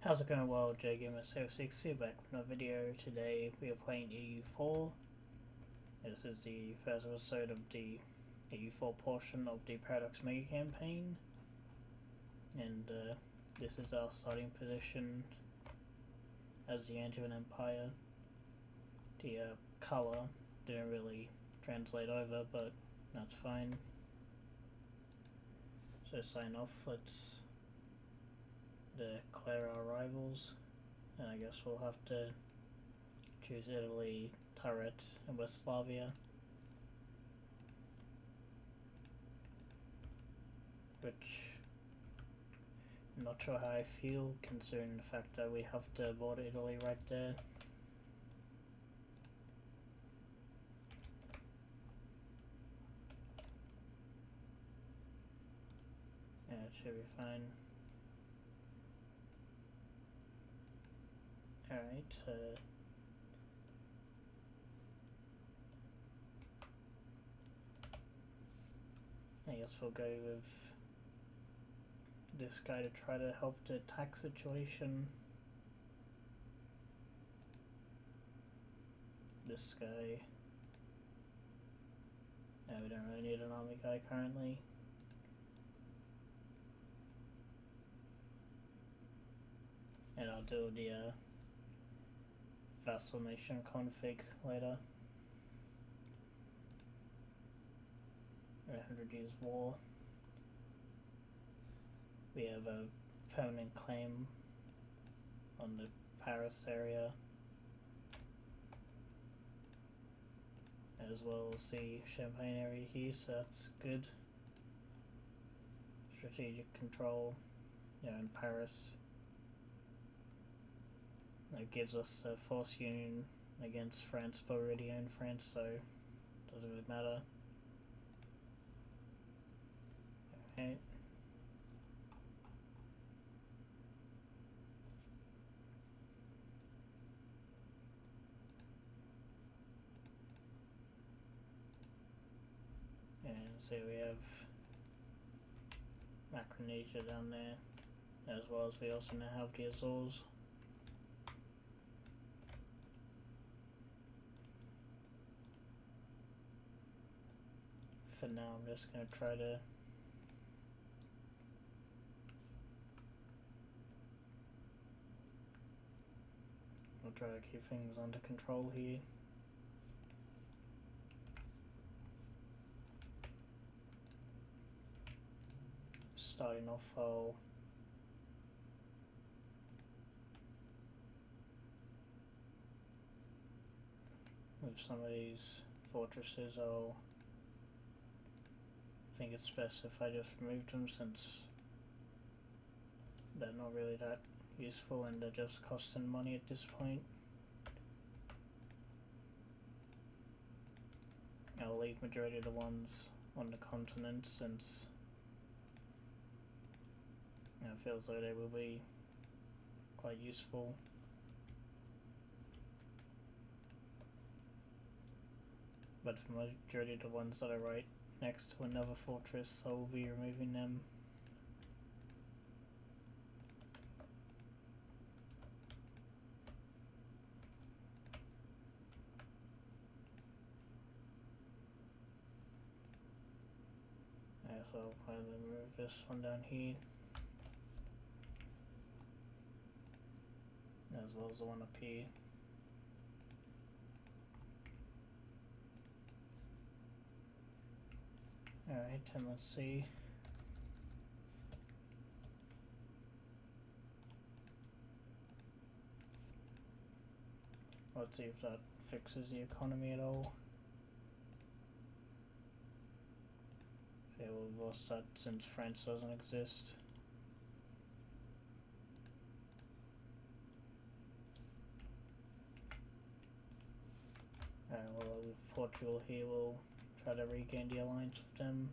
How's it going, world? JGamer06 here, back with another video. Today we are playing EU4. This is the first episode of the EU4 portion of the Paradox Mega Campaign, and this is our starting position as the Antivan Empire. The colour didn't really translate over, but that's fine. So sign off, let's declare our rivals, and I guess we'll have to choose Italy, Turret, and Westlavia, which I'm not sure how I feel considering the fact that we have to board Italy right there. Yeah, it should be fine. Alright, I guess we'll go with this guy to try to help the tax situation. This guy. No, we don't really need an army guy currently. And I'll do the vassal nation config later. 100 years war. We have a permanent claim on the Paris area, as well as the Champagne area here, so that's good. Strategic control, in Paris. It gives us a force union against France, but we already own France, so it doesn't really matter. Okay. And so we have Micronesia down there, as well as we also now have the Azores. For now, I'm just going to try to keep things under control here. Starting off, I'll with some of these fortresses, I think it's best if I just remove them, since they're not really that useful and they're just costing money at this point. I'll leave majority of the ones on the continent, since it feels like they will be quite useful. But for majority of the ones that are right next to another fortress, I will be removing them. Yeah, so I'll finally remove this one down here, as well as the one up here. Alright, and let's see. Let's see if that fixes the economy at all. Yeah, we've lost that since France doesn't exist. Alright, well, with Portugal here, we'll try to regain the alliance with them.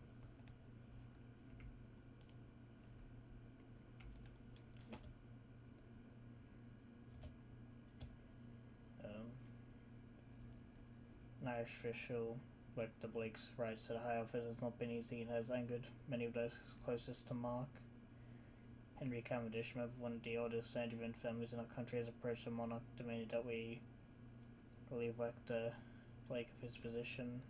Irish official with the Blake's rise to the high office has not been easy and has angered many of those closest to Mark. in become edition of one of the oldest Angevin families in our country has approached the monarch, demanded that we relieve Rector Blake of his position.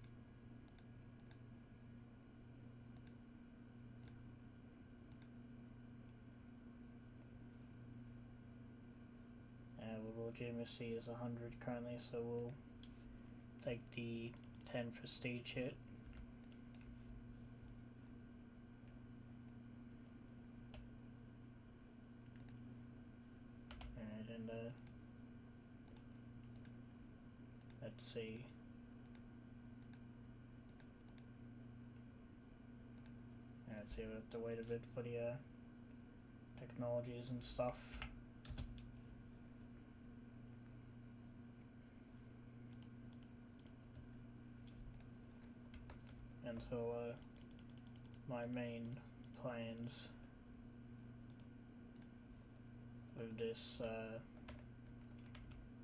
Well, legitimacy is 100 currently, so we'll take the 10 prestige hit. And let's see. Let's see, we have to wait a bit for the technologies and stuff. Until my main plans with this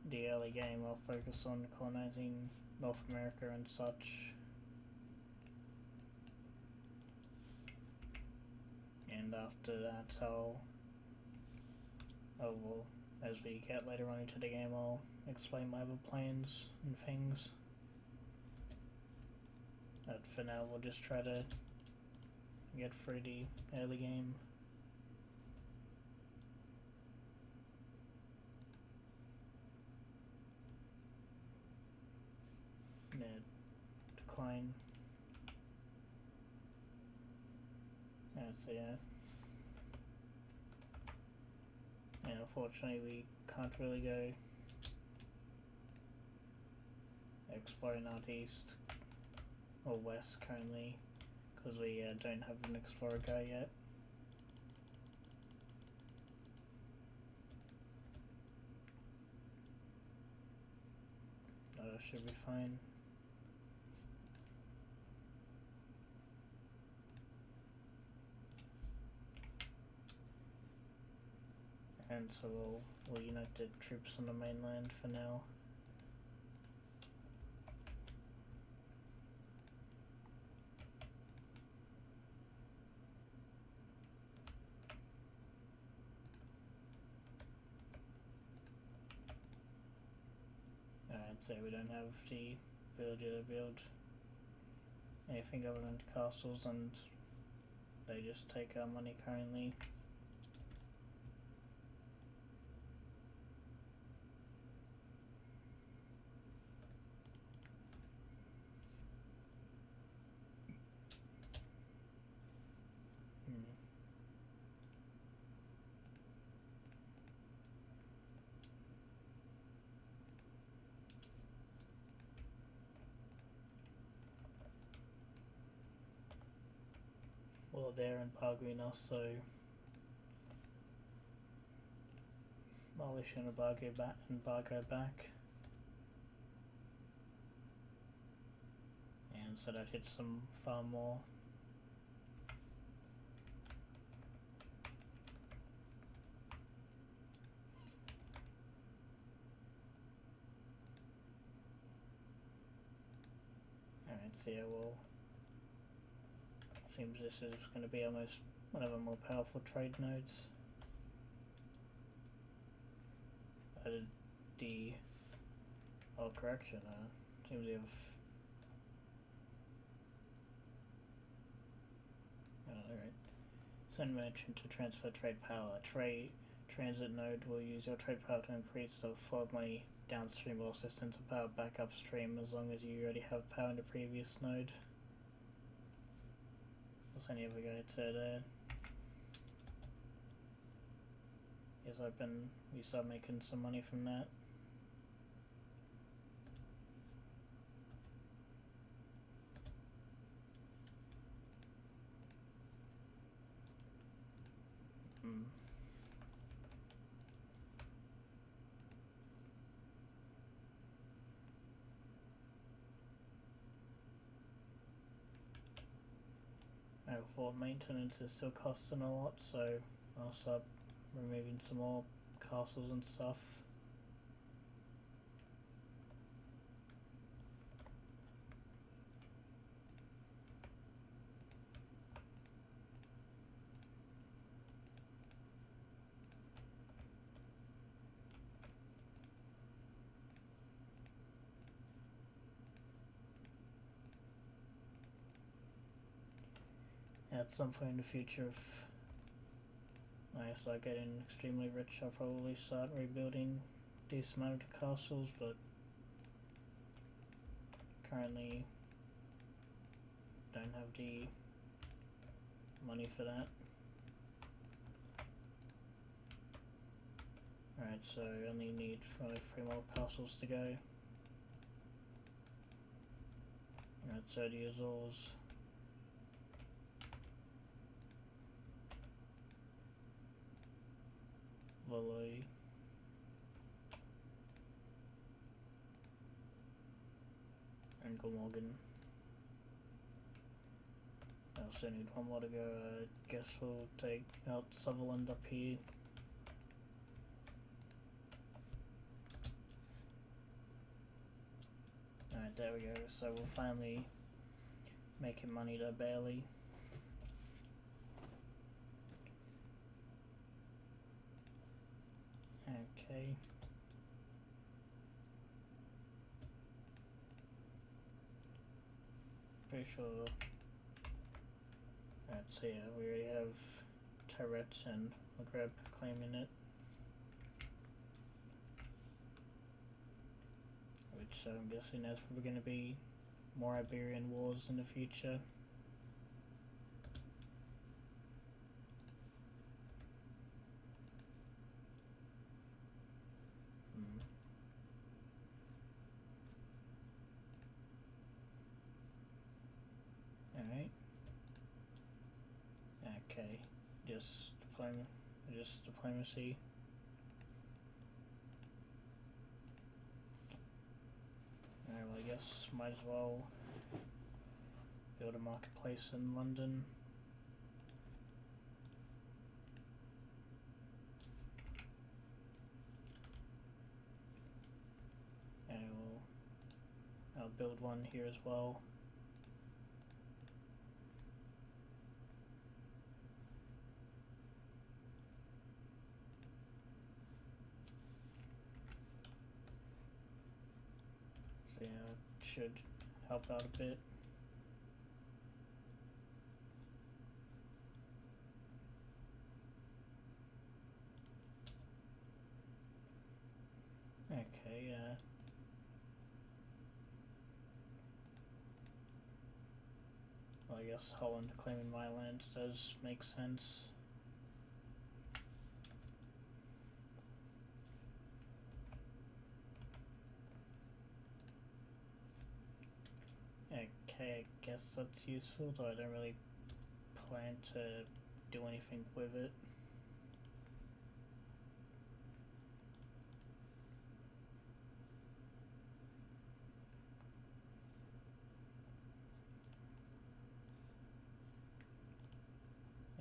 the early game, I'll focus on colonizing North America and such, and after that well, as we get later on into the game, I'll explain my other plans and things. But for now, we'll just try to get through the early game. Yeah, decline. So yeah. And unfortunately, we can't really go exploring out east or west currently, because we don't have an explorer guy yet. That should be fine. And so we'll unite the troops on the mainland for now. So we don't have the ability to build anything other than castles, and they just take our money currently. Well, they're embargoing us, so I'll issue an embargo back. And so that hits them far more. Alright, so yeah, well, seems this is going to be almost one of our more powerful trade nodes. Correction, seems we have alright. Send merchant to transfer trade power. Transit node will use your trade power to increase the flow of money downstream or assistance of power back upstream as long as you already have power in the previous node. What's any other guy to there? Yes, we start making some money from that. For maintenance is still costing a lot, so I'll start removing some more castles and stuff. at some point in the future, if I start getting extremely rich, I'll probably start rebuilding these amount of castles, but currently don't have the money for that. Alright, so I only need like 3 more castles to go. Alright, 30 years old. Lily. And Glamorgan. I also need 1 more to go. I guess we'll take out Sutherland up here. Alright, there we go. So we're finally making money there, barely. Okay. Pretty sure. So yeah, we already have Turret and Maghreb claiming it. Which I'm guessing there's probably going to be more Iberian wars in the future. Alright. Okay. Just diplomacy. Alright, well I guess might as well build a marketplace in London. And I'll build one here as well. So yeah, it should help out a bit. Okay, well, I guess Holland claiming my land does make sense. Okay, I guess that's useful, though I don't really plan to do anything with it.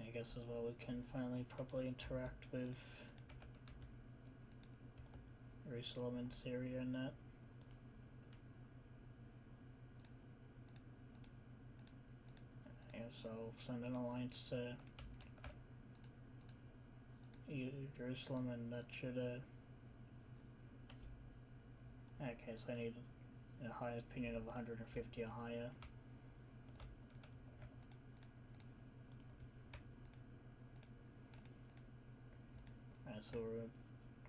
I guess as well we can finally properly interact with Jerusalem and Syria and that. Yeah, so I'll send an alliance to Jerusalem, and that should okay, so I need a high opinion of 150 or higher. So we'll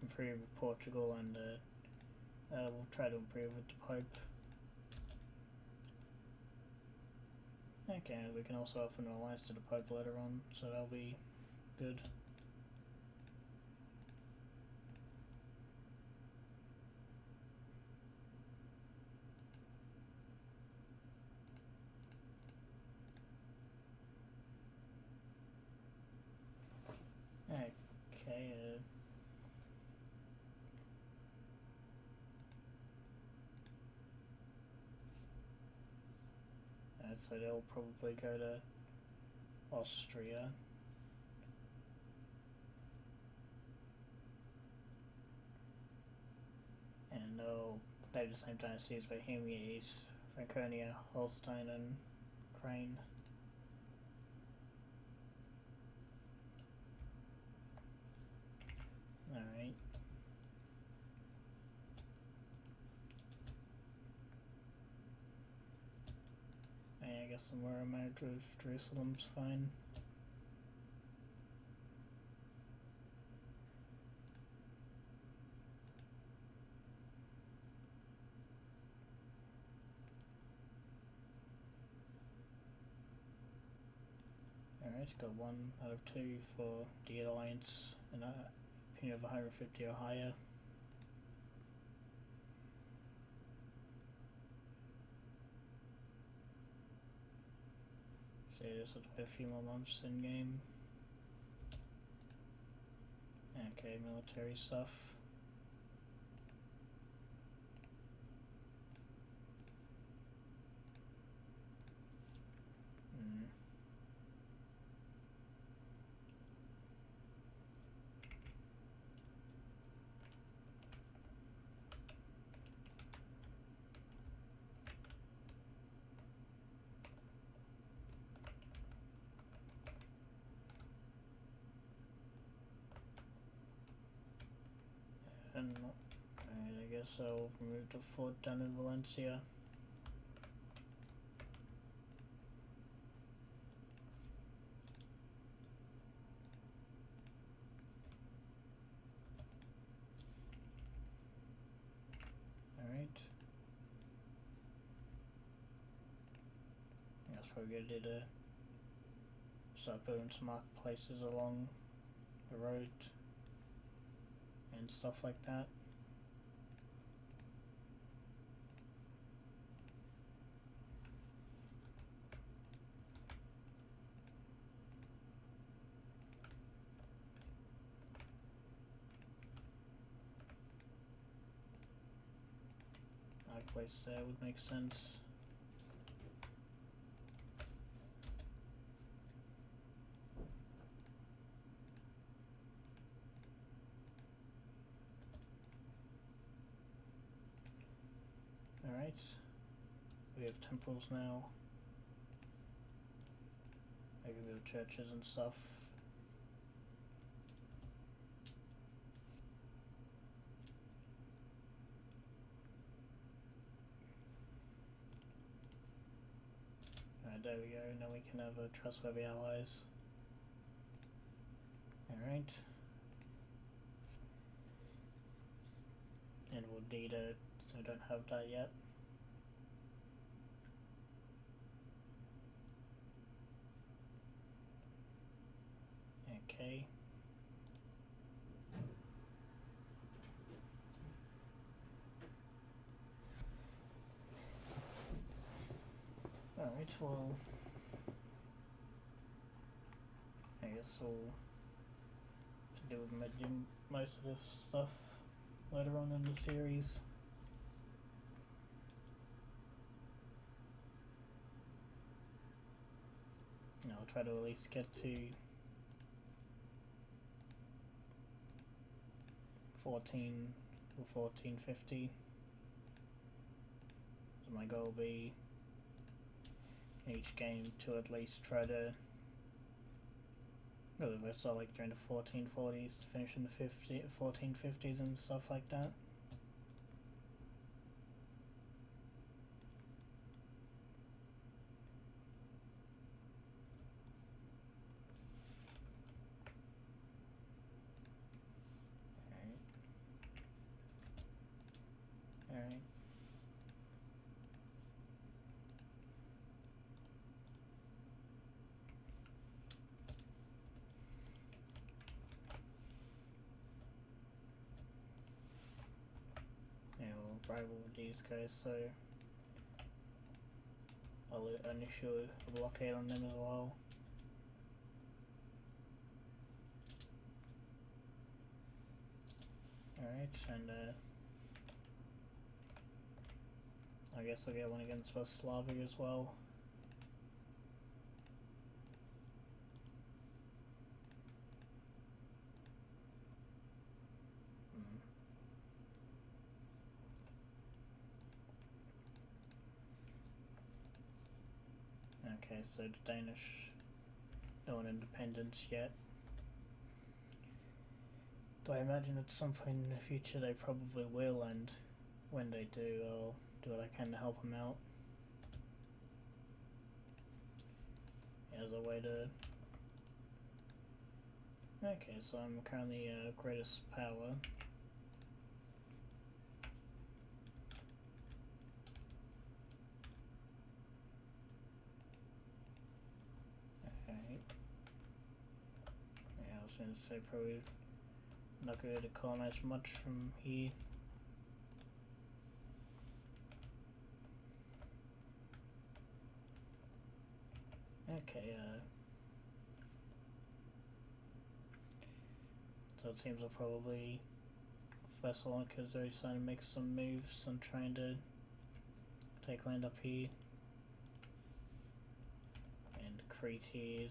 improve with Portugal, and we'll try to improve with the Pope. Okay, we can also offer an alliance to the Pope later on, so that'll be good. Okay, so they'll probably go to Austria. And they'll the same dynasties: Bohemia, Franconia, Holstein, and Crane. Alright. I guess guess somewhere I'm at with Jerusalem's fine. Alright, got 1 out of 2 for the Alliance and a opinion of 150 or higher. So this will be a few more months in game. Okay, military stuff. And I guess I'll move the fort down in Valencia. Alright. That's probably gonna do to start building some marketplaces along the road and stuff like that. Marketplace there would make sense. Alright, we have temples now. I can build churches and stuff. Alright, there we go, now we can have trustworthy allies. Alright. And we'll need it, so I don't have that yet. Okay. Alright, well, I guess we'll to do with most of this stuff later on in the series. I'll try to at least get to 14 or 1450. So my goal will be in each game to at least try to, well, if I start like during the 1440s, finish in the 1450s and stuff like that. Alright. Yeah, we'll rival with these guys, so I'll initiate a blockade on them as well. Alright, and I guess I'll get one against West Slavia as well. Okay, so the Danish don't want independence yet. Though I imagine at some point in the future they probably will, and when they do, I'll do what I can to help them out. as a way to... Okay, so I'm currently greatest power. Alright. Yeah, I was gonna say probably not going to colonize much from here. Okay, so it seems I'll probably vessel because they're trying to make some moves and trying to take land up here. And Crete is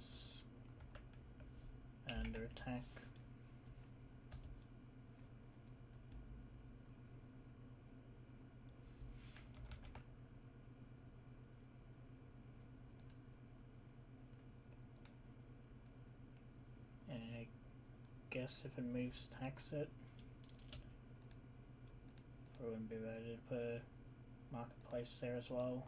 under attack. And I guess if it moves, tax it. I wouldn't be ready to put a marketplace there as well.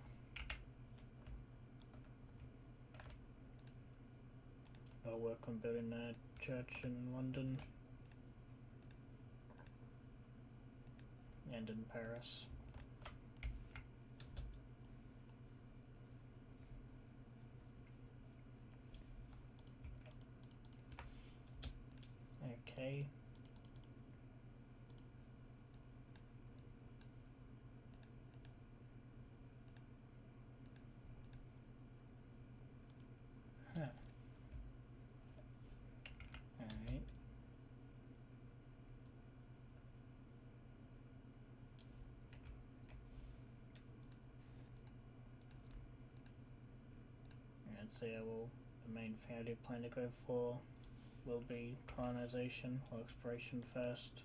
I'll work on building a church in London and in Paris. Okay. Huh. Alright. I'd say the main thing I do plan to go for will be colonization or exploration first.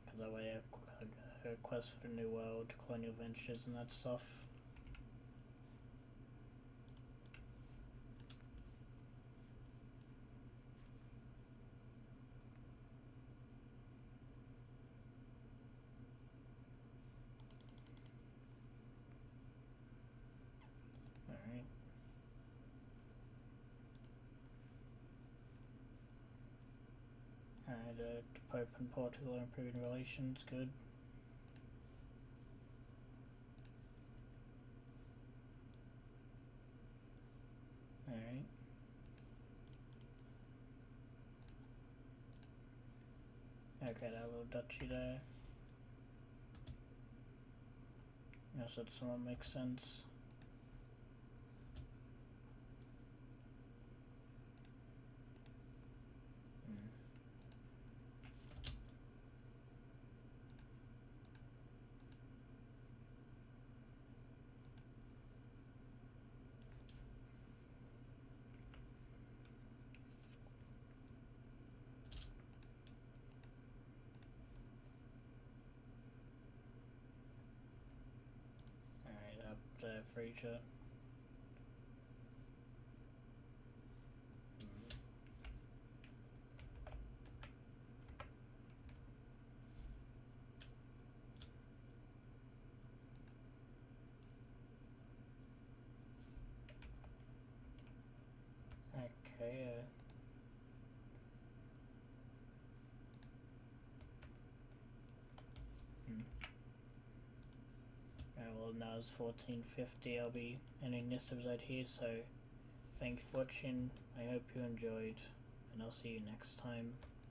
Because that way I get a quest for the New World, colonial ventures and that stuff. Alright. Alright, the Pope and Portugal are improving relations, good. Alright. Okay, that little duchy there. Yes, that somewhat makes sense. Alright, up there, Frasier. Okay, well now it's 14:50, I'll be ending this episode here, so thank you for watching, I hope you enjoyed, and I'll see you next time.